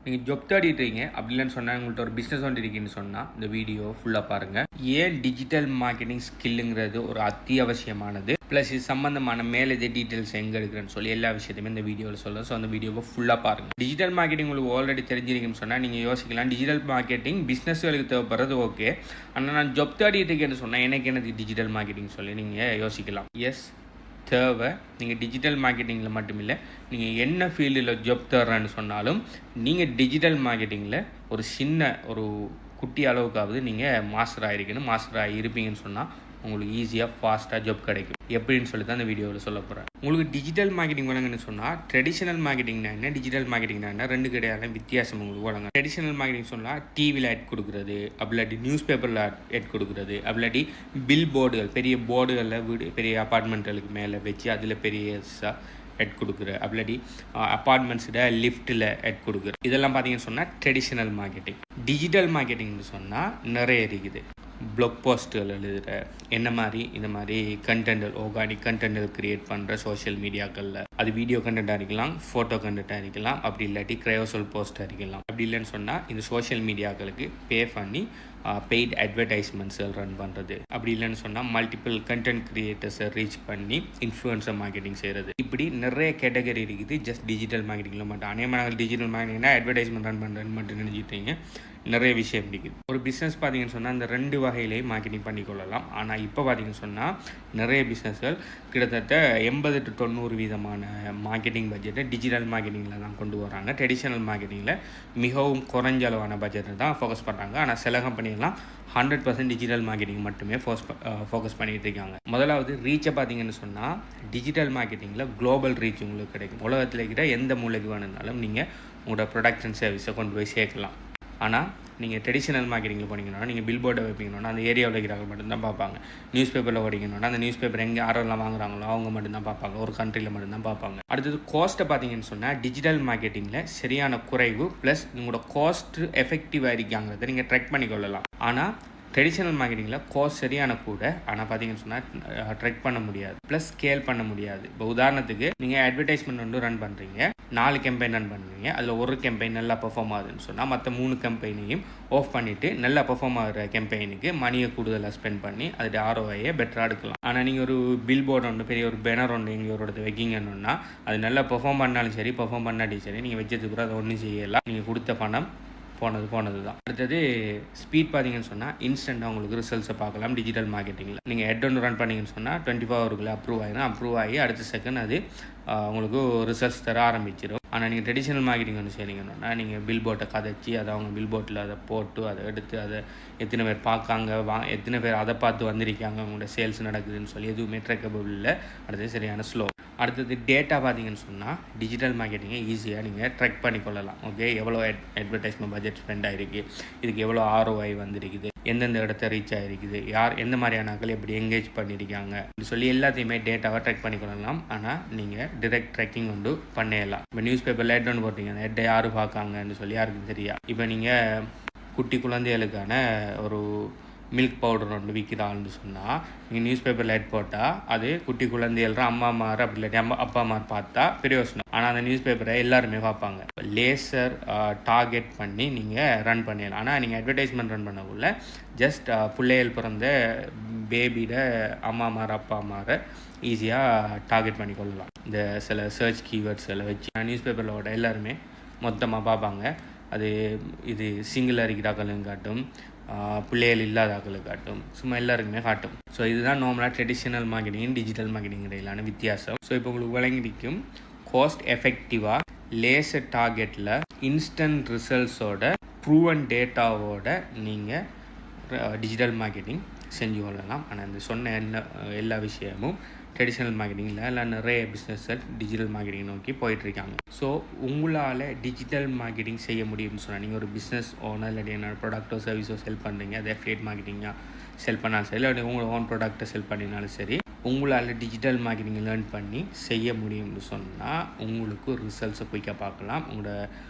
நீங்கள் ஜாப் தேடிட்டு இருக்கீங்க அப்படி இல்லைன்னு சொன்னால் உங்கள்கிட்ட ஒரு பிஸ்னஸ் ஒன்று இருக்குன்னு சொன்னால் இந்த வீடியோ ஃபுல்லாக பாருங்கள். ஏன் டிஜிட்டல் மார்க்கெட்டிங் ஸ்கில்லுங்கிறது ஒரு அத்தியாவசியமானது, ப்ளஸ் இது சம்மந்தமான மேலது டீட்டெயில்ஸ் எங்கே இருக்குன்னு சொல்லி எல்லா விஷயத்தையுமே இந்த வீடியோவில் சொல்லுங்கள். ஸோ அந்த வீடியோவை ஃபுல்லாக பாருங்கள். டிஜிட்டல் மார்க்கெட்டிங் உங்களுக்கு ஆல்ரெடி தெரிஞ்சிருக்குன்னு சொன்னால் நீங்கள் யோசிக்கலாம், டிஜிட்டல் மார்க்கெட்டிங் பிஸ்னஸ்களுக்கு தேவைப்படுறது ஓகே, ஆனால் நான் ஜாப் தேடிட்டு இருக்கேன்னு சொன்னால் எனக்கு என்னது டிஜிட்டல் மார்க்கெட்டிங் சொல்லி நீங்கள் யோசிக்கலாம். எஸ், தேவை. நீங்கள் டிஜிட்டல் மார்க்கெட்டிங்கில் மட்டும் இல்லை, நீங்கள் என்ன ஃபீல்டில் ஜாப் தேடுறேன்னு சொன்னாலும் நீங்கள் டிஜிட்டல் மார்க்கெட்டிங்கில் ஒரு சின்ன ஒரு குட்டி அளவுக்காவது நீங்கள் மாஸ்டர் ஆகிருக்கணும். மாஸ்டர் ஆகிருப்பீங்கன்னு சொன்னால் உங்களுக்கு ஈஸியாக ஃபாஸ்ட்டாக ஜாப் கிடைக்கும். எப்படின்னு சொல்லி தான் இந்த வீடியோவில் சொல்ல போகிறேன். உங்களுக்கு டிஜிட்டல் மார்க்கெட்டிங் வழங்குன்னு சொன்னால் ட்ரெடிஷனல் மார்க்கெட்டிங்னா என்ன, டிஜிட்டல் மார்க்கெட்டிங்னா என்ன, ரெண்டு கிடையாது வித்தியாசம் உங்களுக்கு வழங்க. ட்ரெடிஷனல் மார்க்கெட்டிங் சொன்னால் டிவியில் ஆட் கொடுக்குறது, அப்படிலாட்டி நியூஸ் பேப்பரில் ஆட் கொடுக்குறது, அப்படிலாட்டி பில் போர்டுகள், பெரிய போர்டுகளில் வீடு பெரிய அப்பார்ட்மெண்ட்டுகளுக்கு மேலே வச்சு அதில் பெரிய ஆட் கொடுக்குற, அப்படிலாட்டி அப்பார்ட்மெண்ட்ஸில் லிஃப்ட்டில் ஆட் கொடுக்குற, இதெல்லாம் பார்த்தீங்கன்னு சொன்னால் ட்ரெடிஷனல் மார்க்கெட்டிங். டிஜிட்டல் மார்க்கெட்டிங்னு சொன்னால் நிறைய இருக்குது. ப்ளாக் போஸ்ட்டுகள் எழுதுகிற, என்ன மாதிரி இந்த மாதிரி கண்டென்ட், ஆர்கானிக் கண்டென்ட் க்ரியேட் பண்ணுற சோஷியல் மீடியாக்களில், அது வீடியோ கண்டென்ட்டாக இருக்கலாம், ஃபோட்டோ கண்டென்ட்டாக இருக்கலாம், அப்படி இல்லாட்டி க்ரையோசோல் போஸ்ட்டாக இருக்கலாம். அப்படி இல்லைன்னு சொன்னால் இந்த சோஷியல் மீடியாக்களுக்கு பே பண்ணி பெய்ட் அட்வர்டைஸ்மெண்ட்ஸை ரன் பண்ணுறது. அப்படி இல்லைன்னு சொன்னால் மல்டிபிள் கண்டென்ட் க்ரியேட்டர்ஸை ரீச் பண்ணி இன்ஃப்ளூயன்சர் மார்க்கெட்டிங் செய்கிறது. இப்படி நிறைய கேட்டகரி இருக்குது ஜஸ்ட் டிஜிட்டல் மார்க்கெட்டிங்கில் மட்டும். அநேகமாக டிஜிட்டல் மார்க்கெட்டிங்னா அட்வர்டைஸ்மெண்ட் ரன் பண்ணுறேன்னு மட்டும் நினைச்சிட்டீங்க. நிறைய விஷயம் இருக்குது. ஒரு பிஸ்னஸ் பார்த்தீங்கன்னு சொன்னால் இந்த ரெண்டு வகையிலேயே மார்க்கெட்டிங் பண்ணிக்கொள்ளலாம். ஆனால் இப்போ பார்த்தீங்கன்னு சொன்னால் நிறைய பிஸ்னஸ்கள் கிட்டத்தட்ட 80 to 90% மார்க்கெட்டிங் பட்ஜெட்டை டிஜிட்டல் மார்க்கெட்டிங்கில் தான் கொண்டு வராங்க. ட்ரெடிஷனல் மார்க்கெட்டிங்கில் மிகவும் குறைஞ்ச அளவான பட்ஜெட்டை தான் ஃபோக்கஸ் பண்ணுறாங்க. ஆனால் சில கம்பெனிலாம் 100% டிஜிட்டல் மார்க்கெட்டிங் மட்டுமே ஃபோக்கஸ் பண்ணிகிட்டு இருக்காங்க. முதலாவது ரீச்சை பார்த்தீங்கன்னு சொன்னால் டிஜிட்டல் மார்க்கெட்டிங்கில் குளோபல் ரீச் உங்களுக்கு கிடைக்கும். உலகத்தில் இருக்கிற எந்த மூலைக்கு வேணுனாலும் நீங்கள் உங்களோட ப்ராடக்ட் அண்ட் சர்வீஸை கொண்டு போய் சேர்க்கலாம். ஆனால் நீங்கள் ட்ரெடிஷனல் மார்க்கெட்டிங்கில் போனீங்கன்னா நீங்கள் பில் போர்டை வைப்பீங்கன்னா அந்த ஏரியாவில் இருக்கிறவங்க மட்டும்தான் பார்ப்பாங்க. நியூஸ் பேப்பரில் ஓடிக்கணும்னா அந்த நியூஸ் பேப்பர் எங்கே யாரெல்லாம் வாங்குறாங்களோ அவங்க மட்டும்தான் பார்ப்பாங்க. ஒரு கண்ட்ரியில் மட்டும்தான் பார்ப்பாங்க. அடுத்தது காஸ்ட்டை பார்த்தீங்கன்னு சொன்னால் டிஜிட்டல் மார்க்கெட்டிங்கில் சரியான குறைவு ப்ளஸ் உங்களோட காஸ்ட் எஃபெக்டிவாக இருக்காங்கிறத நீங்கள் ட்ரெக் பண்ணிக்கொள்ளலாம். ஆனால் ட்ரெடிஷனல் மார்க்கெட்டிங்கில் காஸ்ட் சரியான கூட, ஆனால் பார்த்தீங்கன்னு சொன்னால் ட்ரெக் பண்ண முடியாது, ப்ளஸ் ஸ்கேல் பண்ண முடியாது. இப்போ உதாரணத்துக்கு நீங்கள் அட்வர்டைஸ்மெண்ட் வந்து ரன் பண்ணுறீங்க, 4 கேம்பெயின் ரன் பண்ணுறீங்க, அதில் ஒரு கேம்பெயின் நல்லா பெர்ஃபார்ம் ஆகுதுன்னு சொன்னால் மற்ற 3 கேம்பெயினையும் ஆஃப் பண்ணிவிட்டு நல்லா பெர்ஃபார்ம் ஆகிற கேம்பெயினுக்கு மணியை கூடுதலாக ஸ்பெண்ட் பண்ணி அதோட ஆர்ஓஐயை பெட்டராக எடுக்கலாம். ஆனால் நீங்கள் ஒரு பில் போர்டு ஒன்று பெரிய ஒரு பேனர் ஒன்று இங்கே ஒரு இடத்துல வைக்கிங்கன்னா அது நல்லா பெர்ஃபார்ம் பண்ணாலும் சரி பெர்ஃபார்ம் பண்ணாலும் சரி நீங்கள் வச்சதுக்கு கூட அதை ஒன்றும் செய்யலாம். நீங்கள் கொடுத்த பணம் போனது தான். அடுத்தது ஸ்பீட் பார்த்தீங்கன்னு சொன்னால் இன்ஸ்டண்ட்டாக உங்களுக்கு ரிசல்ட்ஸை பார்க்கலாம் டிஜிட்டல் மார்க்கெட்டிங்கில். நீங்கள் ஹெட் ஒன்று ரன் பண்ணிங்கன்னு சொன்னால் 24 ஹவருக்குள்ளே அப்ரூவ் ஆகி அடுத்த செகண்ட் அது உங்களுக்கு ரிசல்ட்ஸ் தர ஆரம்பிச்சிடும். ஆனால் நீங்கள் ட்ரெடிஷனல் மார்க்கெட்டிங் ஒன்று செய்றீங்கன்னா நீங்கள் பில் போர்ட்டை கதைச்சி அதை அவங்க பில் போர்ட்டில் அதை போட்டு அதை எடுத்து அதை எத்தனை பேர் பார்க்காங்க, எத்தனை பேர் அதை பார்த்து வந்திருக்காங்க, அவங்களோட சேல்ஸ் நடக்குதுன்னு சொல்லி எதுவுமே ட்ரெக்கபிள் இல்லை. அடுத்தது சரியான ஸ்லோ. அடுத்தது டேட்டா பார்த்தீங்கன்னு சொன்னால் டிஜிட்டல் மார்க்கெட்டிங்கை ஈஸியாக நீங்கள் ட்ரெக் பண்ணிக்கொள்ளலாம். ஓகே, எவ்வளோ அட்வர்டைஸ்மெண்ட் பட்ஜெட் ஸ்பெண்ட் ஆகிருக்கு, இதுக்கு எவ்வளோ ஆர்ஓஐ வந்திருக்குது, எந்தெந்த இடத்த ரீச் ஆகிருக்குது, யார் எந்த மாதிரியான ஆட்கள் எப்படி எங்கேஜ் பண்ணியிருக்காங்க அப்படி சொல்லி எல்லாத்தையுமே டேட்டாவை ட்ரெக் பண்ணிக்கொள்ளலாம். ஆனால் நீங்கள் டிரெக்ட் ட்ரெக்கிங் வந்து பண்ணிடலாம். இப்போ நியூஸ் பேப்பரில் ஹெட் ஒன்று போட்டிங்க, அந்த ஹெட்டை யார் பார்க்காங்கன்னு சொல்லி யாருக்கும் தெரியா. இப்போ நீங்கள் குட்டி குழந்தைகளுக்கான ஒரு மில்க் பவுடர் ஒன்று விற்கிறாள்னு சொன்னால் நீங்கள் நியூஸ் பேப்பரில் ஹெட் போட்டால் அது குட்டி குழந்தைகள் அம்மாமார் அப்படி இல்லாட்டி அப்பா அம்மார் பார்த்தா பிரயோசனம். ஆனால் அந்த நியூஸ் பேப்பரை எல்லாருமே பார்ப்பாங்க. லேசர் டார்கெட் பண்ணி நீங்கள் ரன் பண்ணிடலாம். ஆனால் நீங்கள் அட்வர்டைஸ்மெண்ட் ரன் பண்ணக்குள்ள ஜஸ்ட் பிள்ளைகள் பிறந்த பேபியோட அம்மாமார் அப்பா அம்மாரை ஈஸியாக டார்கெட் பண்ணி கொள்ளலாம். இந்த சில சர்ச் கீவேர்ட்ஸ் எல்லாம் வச்சு நியூஸ் பேப்பரில் ஓட எல்லாருமே மொத்தமாக பார்ப்பாங்க. அது இது சிங்கிள் இருக்கிறாக்களும் காட்டும், பிள்ளைகள் இல்லாதாக்களுக்கு காட்டும், சும்மா எல்லாருக்குமே காட்டும். ஸோ இதுதான் நார்மலாக ட்ரெடிஷனல் மார்க்கெட்டிங் டிஜிட்டல் மார்க்கெட்டிங் இடையிலான வித்தியாசம். ஸோ இப்போ உங்களுக்கு விளங்கிக்கும் காஸ்ட் எஃபெக்டிவாக லேசர் டார்கெட்டில் இன்ஸ்டன்ட் ரிசல்ட்ஸோட ப்ரூவன் டேட்டாவோட நீங்கள் டிஜிட்டல் மார்க்கெட்டிங் செஞ்சு கொள்ளலாம். ஆனால் இந்த சொன்ன எல்லா விஷயமும் ட்ரெடிஷ்னல் மார்க்கெட்டிங்கில் எல்லாம் நிறைய பிஸ்னஸை டிஜிட்டல் மார்க்கெட்டிங் நோக்கி போயிட்டுருக்காங்க. ஸோ உங்களால் டிஜிட்டல் மார்க்கெட்டிங் செய்ய முடியும்னு சொன்னால் நீங்கள் ஒரு பிஸ்னஸ் ஓனர் இல்லாட்டி என்ன ப்ராடக்ட்டோ சர்வீஸோ செல் பண்ணுறீங்க, அது அஃபிலியேட் மார்க்கெட்டிங்காக செல் பண்ணாலும் சரி, இல்லாட்டி உங்களோட ஓன் ப்ராடக்ட்டை செல் பண்ணினாலும் சரி, உங்களால் டிஜிட்டல் மார்க்கெட்டிங் லேர்ன் பண்ணி செய்ய முடியும்னு சொன்னால் உங்களுக்கு ரிசல்ட்ஸை குயிக்காக பார்க்கலாம். உங்களோட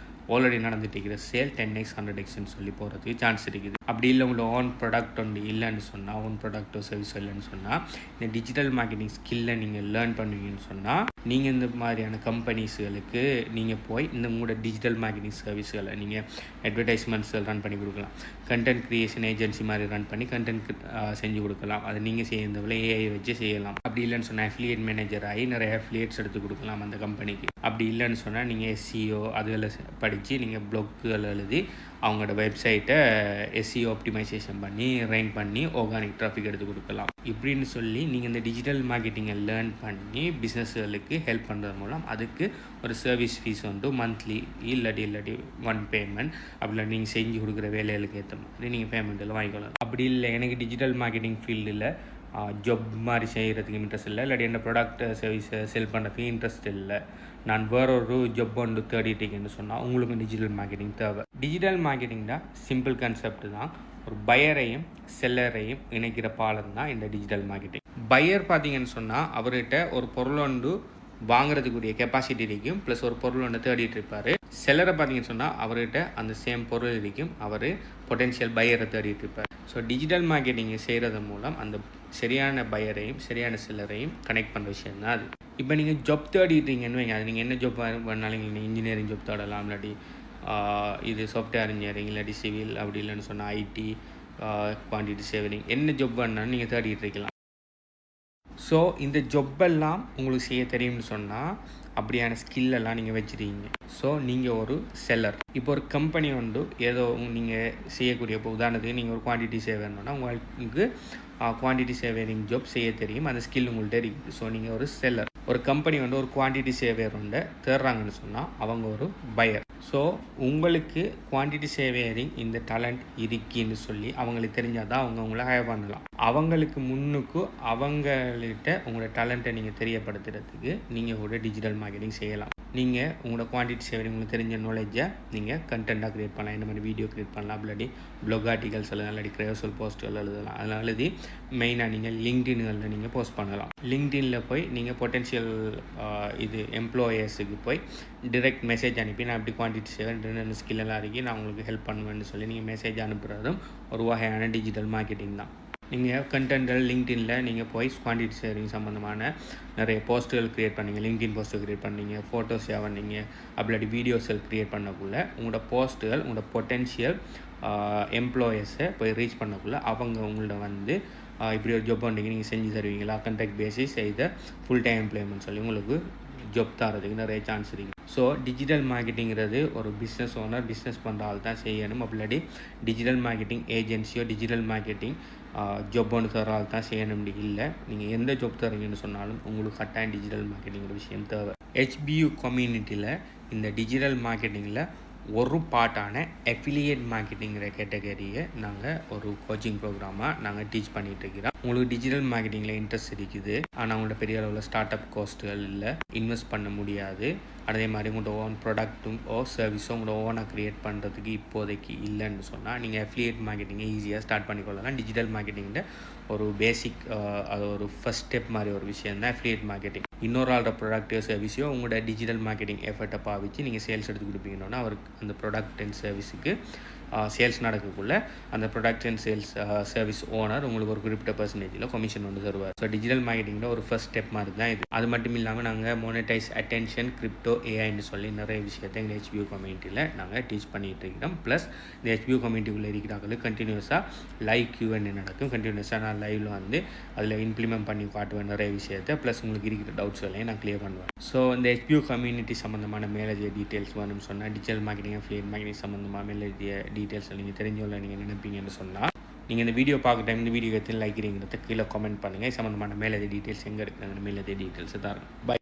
ஆல்ரெடி நடந்துட்டு இருக்கிற சேல் 10x 100xன்னு சொல்லி போகிறதுக்கு சான்ஸ் இருக்குது. அப்படி இல்லை உங்களோட ஓன் ப்ராடக்ட் ஒன்று இல்லைன்னு சொன்னால், ஓன் ப்ராடக்ட்டோ சர்வீஸோ இல்லைன்னு சொன்னால், இந்த டிஜிட்டல் மார்க்கெட்டிங் ஸ்கில்லை நீங்கள் லேர்ன் பண்ணுவீங்கன்னு சொன்னால், நீங்கள் இந்த மாதிரியான கம்பெனிஸ்களுக்கு நீங்கள் போய் இந்த உங்களோட டிஜிட்டல் மார்க்கெட்டிங் சர்வீஸ்களை நீங்கள் அட்வர்டைஸ்மெண்ட்ஸ் ரன் பண்ணி கொடுக்கலாம். கண்டென்ட் க்ரியேஷன் ஏஜென்சி மாதிரி ரன் பண்ணி கண்டென்ட் செஞ்சு கொடுக்கலாம். அது நீங்கள் செய்யறதுல ஏஐ வச்சு செய்யலாம். அப்படி இல்லைன்னு சொன்னால் அஃபிலியேட் மேனேஜர் ஆகி நிறைய அஃபிலியேட்ஸ் எடுத்து கொடுக்கலாம் அந்த கம்பெனிக்கு. அப்படி இல்லைன்னு சொன்னால் நீங்கள் எஸ்சிஓ அதுகளை படித்து நீங்கள் ப்ளாக்குகள் எழுதி அவங்களோட வெப்சைட்டை எஸ்சிஓ ஆப்டிமைசேஷன் பண்ணி ரேங்க் பண்ணி ஆர்கானிக் டிராஃபிக் எடுத்து கொடுக்கலாம். இப்படின்னு சொல்லி நீங்கள் இந்த டிஜிட்டல் மார்க்கெட்டிங்கை லேர்ன் பண்ணி பிஸ்னஸ்களுக்கு ஹெல்ப் பண்ணுறது மூலம் அதுக்கு ஒரு சர்வீஸ் ஃபீஸ் வந்து மந்த்லி இல்லாட்டி ஒன் பேமெண்ட் அப்படிலாம் நீங்கள் செஞ்சு கொடுக்குற வேலைகளுக்கு ஏற்ற மாதிரி நீங்கள் பேமெண்ட்டில் வாங்கிக்கலாம். அப்படி இல்லை எனக்கு டிஜிட்டல் மார்க்கெட்டிங் ஃபீல்டில் ஜாப் மாதிரி செய்கிறதுக்கு இன்ட்ரெஸ்ட் இல்லை, இல்லாட்டி என்ன ப்ராடக்ட் சர்வீஸை செல் பண்ணுறதுக்கு இன்ட்ரெஸ்ட் இல்லை, நான் வேற ஒரு ஜாப் ஒன்று தேடிட்டேன்னு சொன்னால் உங்களுக்கு டிஜிட்டல் மார்க்கெட்டிங் தேவை. டிஜிட்டல் மார்க்கெட்டிங் தான் சிம்பிள் கான்செப்ட் தான். ஒரு பையரையும் செல்லரையும் இணைக்கிற பாலம் தான் இந்த டிஜிட்டல் மார்க்கெட்டிங். பையர் பார்த்தீங்கன்னு சொன்னால் அவர்கிட்ட ஒரு பொருள் ஒன்று வாங்குறதுக்குரிய கெப்பாசிட்டி இருக்கும், ப்ளஸ் ஒரு பொருள் ஒன்று தேடிட்டு இருப்பார். செல்லரை பார்த்தீங்கன்னு சொன்னால் அவர்கிட்ட அந்த சேம் பொருள் இருக்கும், அவர் பொட்டென்ஷியல் பையரை தேடிட்டு இருப்பார். ஸோ டிஜிட்டல் மார்க்கெட்டிங்கை செய்கிறது மூலம் அந்த சரியான பையரையும் சரியான செல்லரையும் கனெக்ட் பண்ணுற விஷயம் தான் அது. இப்போ நீங்கள் ஜாப் தேடிட்டீங்கன்னு வைங்க, அது நீங்கள் என்ன ஜாப் பண்ணாலும் நீங்கள் இன்ஜினியரிங் ஜாப் தேடலாம், இல்லாட்டி இது சாஃப்ட்வேர் இன்ஜினியரிங், இல்லாட்டி சிவில், அப்படி இல்லைன்னு சொன்னால் ஐடி, குவான்டிட்டி சேவரிங், என்ன ஜாப் பண்ணாலும் நீங்கள் தேடிட்டு இருக்கலாம். ஸோ இந்த ஜொப்பெல்லாம் உங்களுக்கு செய்ய தெரியும்னு சொன்னால் அப்படியான ஸ்கில்லெல்லாம் நீங்கள் வச்சுருக்கீங்க. ஸோ நீங்கள் ஒரு செல்லர். இப்போ ஒரு கம்பெனி வந்து ஏதோ நீங்கள் செய்யக்கூடிய, இப்போ உதாரணத்துக்கு நீங்கள் ஒரு குவான்டிட்டி சேவர்னா உங்களுக்கு குவான்டிட்டி சேவரிங் ஜாப் செய்ய தெரியும், அந்த ஸ்கில் உங்கள்கிட்ட இருக்குது. ஸோ நீங்கள் ஒரு செல்லர். ஒரு கம்பெனி வந்து ஒரு குவான்டிட்டி சேவையர் வந்து தேடுறாங்கன்னு சொன்னால் அவங்க ஒரு பையர். ஸோ உங்களுக்கு குவான்டிட்டி சேவையரிங் இந்த டேலண்ட் இருக்குன்னு சொல்லி அவங்களுக்கு தெரிஞ்சால் தான் அவங்க உங்களை ஹையர் பண்ணலாம். அவங்களுக்கு முன்னுக்கு அவங்கள்கிட்ட உங்களோட டேலண்ட்டை நீங்கள் தெரியப்படுத்துறதுக்கு நீங்கள் கூட டிஜிட்டல் மார்க்கெட்டிங் செய்யலாம். நீங்கள் உங்களோட குவான்டிட்டி சேவரிங் உங்களுக்கு தெரிஞ்ச நாலேஜை நீங்கள் கண்டென்ட்டாக க்ரியேட் பண்ணலாம். இந்த மாதிரி வீடியோ க்ரியேட் பண்ணலாம், இல்லாட்டி ப்ளாக் ஆர்டிகல்ஸ் எழுதலாம், இல்லாட்டி கிரேசல் போஸ்ட்டுகள் எழுதலாம். அதனால் எழுதி மெயினாக நீங்கள் லிங்க்டின்களில் நீங்கள் போஸ்ட் பண்ணலாம். லிங்க்டினில் போய் நீங்கள் பொட்டென்ஷியல் இது எம்ப்ளாயர்ஸுக்கு போய் டிரெக்ட் மெசேஜ் அனுப்பி நான் இப்படி குவான்டிட்டி சேவர் ஸ்கில்லெல்லாம் இருக்கு, நான் உங்களுக்கு ஹெல்ப் பண்ணுவேன்னு சொல்லி நீங்கள் மெசேஜ் அனுப்புகிறதும் ஒரு வகையான டிஜிட்டல் மார்க்கெட்டிங் தான். நீங்கள் கண்டென்ட்டில் லிங்க்டினில் நீங்கள் போய் குவான்டிட்டி ஷேரிங் சம்மந்தமான நிறைய போஸ்ட்டுகள் க்ரியேட் பண்ணீங்க, லிங்க்டின் போஸ்ட்டு க்ரியேட் பண்ணீங்க, ஃபோட்டோஸ் பண்ணீங்க, அப்படி வீடியோஸில் க்ரியேட் பண்ணக்குள்ளே உங்களோட போஸ்ட்டுகள் உங்களோட பொட்டென்ஷியல் எம்ப்ளாயர்ஸை போய் ரீச் பண்ணக்குள்ளே அவங்க உங்கள்ட்ட வந்து இப்படி ஒரு ஜாப் பண்ணிங்க நீங்கள் செஞ்சு தருவீங்களா, கான்ட்ராக்ட் பேசிஸ் செய்த ஃபுல் டைம் எம்ப்ளாய்மெண்ட் சொல்லி உங்களுக்கு ஜாப் தரதுக்கு நிறைய சான்ஸ் இருக்குது. ஸோ டிஜிட்டல் மார்க்கெட்டிங்கிறது ஒரு பிஸ்னஸ் ஓனர் பிஸ்னஸ் பண்ணுற ஆள் தான் செய்யணும். அப்படி டிஜிட்டல் மார்க்கெட்டிங் ஏஜென்சியோ டிஜிட்டல் மார்க்கெட்டிங் ஜாப் ஒன்று தர ஆள் தான் செய்யணும் இல்லை. நீங்கள் எந்த ஜாப் தரீங்கன்னு சொன்னாலும் உங்களுக்கு கட்டாயம் டிஜிட்டல் மார்க்கெட்டிங்கிற விஷயம் தேவை. HBU கம்யூனிட்டியில் இந்த டிஜிட்டல் மார்க்கெட்டிங்கில் ஒரு பார்ட்டான அஃபிலியேட் மார்க்கெட்டிங்கிற கேட்டகரியை நாங்கள் ஒரு கோச்சிங் ப்ரோக்ராமாக நாங்கள் டீச் பண்ணிகிட்டு இருக்கிறோம். உங்களுக்கு டிஜிட்டல் மார்க்கெட்டிங்கில் இன்ட்ரெஸ்ட் இருக்குது, ஆனால் உங்களோட பெரிய அளவில் ஸ்டார்ட் அப் காஸ்ட்டுகள் இல்லை, இன்வெஸ்ட் பண்ண முடியாது, அதே மாதிரி உங்களோட ஓன் ப்ராடக்ட்டும் சர்வீஸோ உங்களோட ஓனாக க்ரியேட் பண்ணுறதுக்கு இப்போதைக்கு இல்லைன்னு சொன்னால் நீங்கள் அஃபிலியேட் மார்க்கெட்டிங்கை ஈஸியாக ஸ்டார்ட் பண்ணிக்கொள்ளலாம். டிஜிட்டல் மார்க்கெட்டிங்கில் ஒரு பேசிக் அது ஒரு ஃபஸ்ட் ஸ்டெப் மாதிரி ஒரு விஷயம் தான் அஃபிலியேட் மார்க்கெட்டிங். இன்னொரு ஆளோட ப்ராடக்ட்டோ சர்வீஸோ உங்களோட டிஜிட்டல் மார்க்கெட்டிங் எஃபர்ட்டை பாவிச்சு நீங்கள் சேல்ஸ் எடுத்து கொடுப்பீங்கன்னா அவருக்கு அந்த ப்ராடக்ட் அண்ட் சர்வீஸுக்கு சேல்ஸ் நடக்கக்குள்ள அந்த product and sales service owner உங்களுக்கு ஒரு குறிப்பிட்ட பர்சன்டேஜில் கமிஷன் வந்து தருவார். ஸோ டிஜிட்டல் மார்க்கெட்டிங்கில் ஒரு ஃபர்ஸ்ட் ஸ்டெப் மாதிரி தான் இது. அது மட்டும் இல்லாமல் நாங்கள் மோனடைஸ் அட்டென்ஷன், கிரிப்டோ, ஏஐன்னு சொல்லி நிறைய விஷயத்தை எங்கள் HBU கம்யூனிட்டியில் நாங்கள் டீச் பண்ணிகிட்டு இருக்கிறோம். ப்ளஸ் இந்த HBU கம்யூனிட்டிக்குள்ளே இருக்கிறாங்களுக்கு கண்டினியூஸாக லைவ் Q&A நடக்கும். கண்டினியூஸாக நான் லைவில் வந்து அதில் இம்ப்ளிமெண்ட் பண்ணி காட்டுவேன் நிறைய விஷயத்தை. ப்ளஸ் உங்களுக்கு இருக்கிற டவுட்ஸ்களையும் நான் கிளியர் பண்ணுவேன். ஸோ இந்த HBU கம்யூனிட்டி சம்மந்தமான மேலதிக டீட்டெயில்ஸ் வேணும்னு சொன்னால் டிஜிட்டல் மார்க்கெட்டிங், அஃபிலியேட் மார்க்கெட்டிங் சம்மந்தமாக மேலதிக டீட்டெயில்ஸ் நீங்கள் தெரிஞ்சவங்கள நீங்கள் நினைப்பீங்கன்னு சொன்னால் நீங்கள் இந்த வீடியோ பார்க்க டைம் இந்த வீடியோ எத்தனை லைக்கிறீங்கிறத கீழே கமெண்ட் பண்ணுங்கள். சம்மந்தமான மேலதிக டீட்டெயில்ஸ் எங்கே இருக்குங்கிற மேலதிக டீட்டெயில்ஸ் தான் இருக்கும். பை.